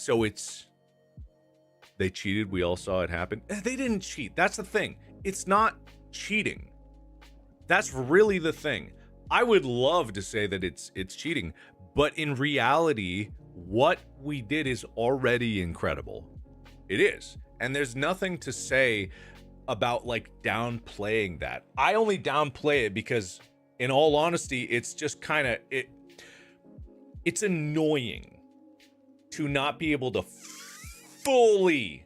So they cheated. We all saw it happen. They didn't cheat. That's the thing. It's not cheating. That's really the thing. I would love to say that it's cheating, but in reality, what we did is already incredible. It is. And there's nothing to say about like downplaying that. I only downplay it because in all honesty, it's just kind of it's annoying to not be able to fully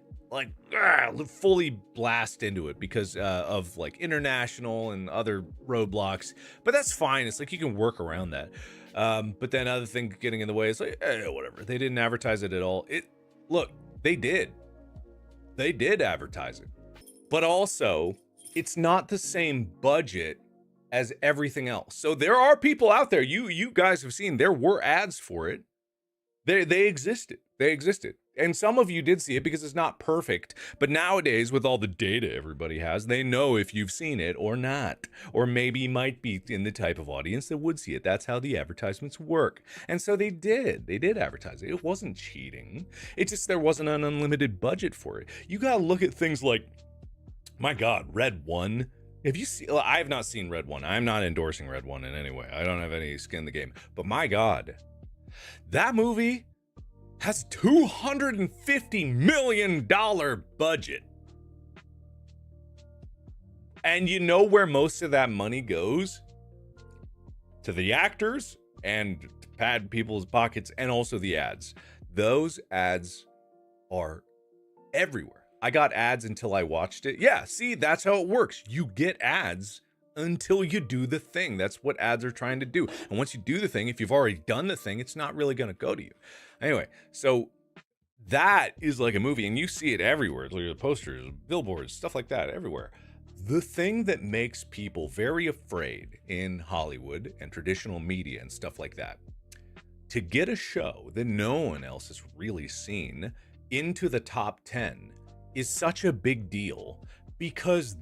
blast into it because of like international and other roadblocks, but that's fine. It's like you can work around that. But then other things getting in the way, it's like whatever. They didn't advertise it at all. Look, they did advertise it, but also it's not the same budget as everything else. So there are people out there, you guys have seen, there were ads for it. They existed. And some of you did see it because it's not perfect. But nowadays, with all the data everybody has, they know if you've seen it or not. Or maybe might be in the type of audience that would see it. That's how the advertisements work. And so they did. They did advertise it. It wasn't cheating. It's just there wasn't an unlimited budget for it. You gotta look at things like, my God, Red One. If you see, I have not seen Red One. I'm not endorsing Red One in any way. I don't have any skin in the game. But my God, that movie has $250 million budget. And you know where most of that money goes? To the actors and to pad people's pockets and also the ads. Those ads are everywhere. I got ads until I watched it. Yeah, see, that's how it works. You get ads until you do the thing. That's what ads are trying to do. And once you do the thing, if you've already done the thing, it's not really going to go to you. Anyway, so that is like a movie, and you see it everywhere. Look at the posters, billboards, stuff like that, everywhere. The thing that makes people very afraid in Hollywood and traditional media and stuff like that, to get a show that no one else has really seen into the top 10 is such a big deal because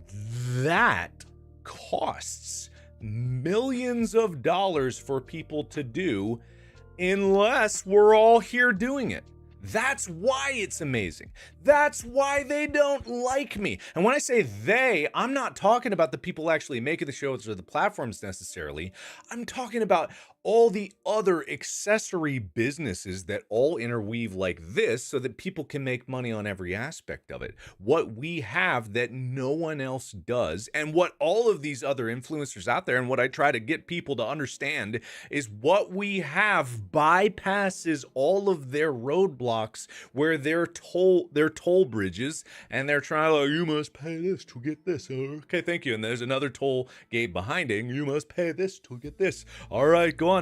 that costs millions of dollars for people to do unless we're all here doing it. That's why it's amazing. That's why they don't like me. And when I say they, I'm not talking about the people actually making the shows or the platforms necessarily. I'm talking about all the other accessory businesses that all interweave like this so that people can make money on every aspect of it. What we have that no one else does, and what all of these other influencers out there, and what I try to get people to understand, is what we have bypasses all of their roadblocks where they're toll bridges, and they're trying to, you must pay this to get this. Okay, thank you. And there's another toll gate behind it. You must pay this to get this. All right, go on.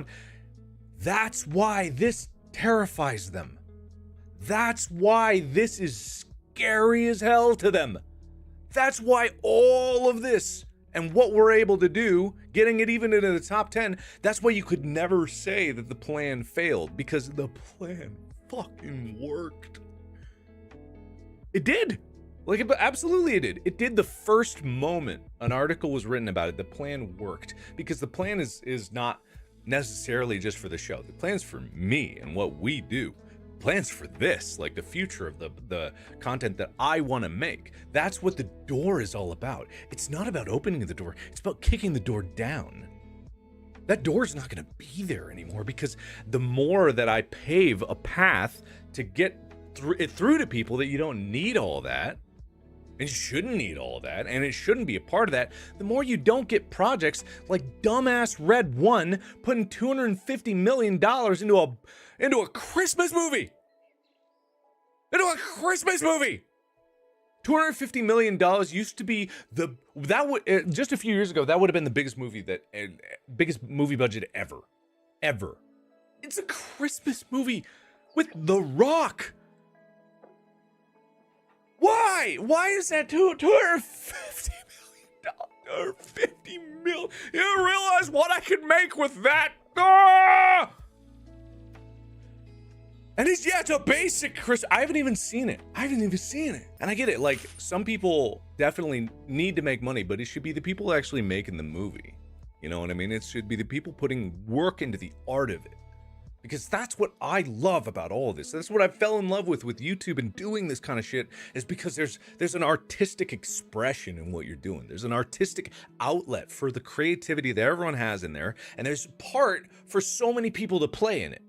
That's why this terrifies them. That's why this is scary as hell to them. That's why all of this and what we're able to do, getting it even into the top 10, that's why you could never say that the plan failed, because the plan fucking worked. It did. Like, absolutely it did. It did the first moment an article was written about it. The plan worked because the plan is not necessarily just for the show. The plan's for me and what we do. Plans for this, like the future of the content that I want to make. That's what the door is all about. It's not about opening the door. It's about kicking the door down. That door's not going to be there anymore because the more that I pave a path to get through to people that you don't need all that, and shouldn't need all that, and it shouldn't be a part of that, the more you don't get projects like dumbass Red One putting $250 million into a Christmas movie. Into a Christmas movie. $250 million used to be just a few years ago, that would have been the biggest movie budget ever. It's a Christmas movie with The Rock. Why? Why is that $250 million? $50 million. You realize what I could make with that? Ah! And it's a basic Chris. I haven't even seen it. And I get it. Like, some people definitely need to make money, but it should be the people actually making the movie. You know what I mean? It should be the people putting work into the art of it. Because that's what I love about all of this. That's what I fell in love with YouTube and doing this kind of shit, is because there's an artistic expression in what you're doing. There's an artistic outlet for the creativity that everyone has in there, and there's part for so many people to play in it.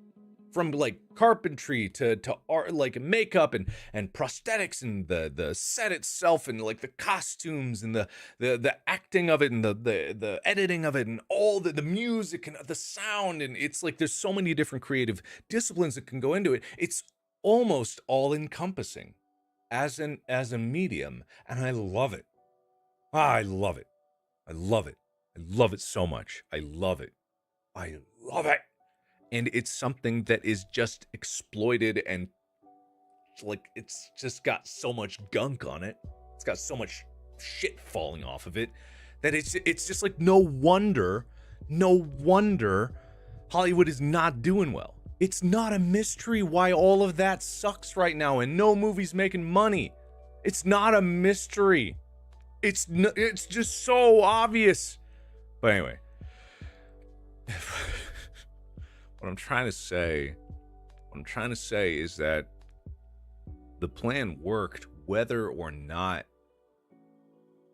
From like carpentry to art, like makeup and prosthetics and the set itself and like the costumes and the acting of it and the editing of it and all the music and the sound, and it's like there's so many different creative disciplines that can go into it. It's almost all encompassing as a medium, and I love it. I love it. I love it. I love it so much. I love it. I love it. And it's something that is just exploited, and like it's just got so much gunk on it. It's got so much shit falling off of it that it's just like no wonder Hollywood is not doing well. It's not a mystery why all of that sucks right now and no movie's making money. It's not a mystery. It's just so obvious. But anyway, what I'm trying to say is that the plan worked whether or not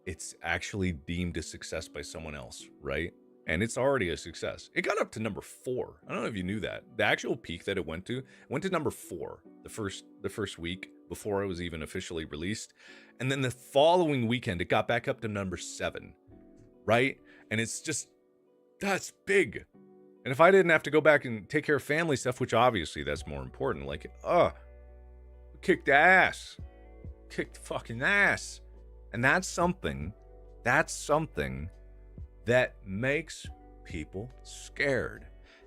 it's actually deemed a success by someone else, right? And it's already a success. It got up to number 4. I don't know if you knew that. The actual peak that it went to number 4 the first week before it was even officially released. And then the following weekend, it got back up to number 7, right? And it's just, that's big. And if I didn't have to go back and take care of family stuff, which obviously that's more important, like, kicked ass. Kicked fucking ass. And that's something that makes people scared.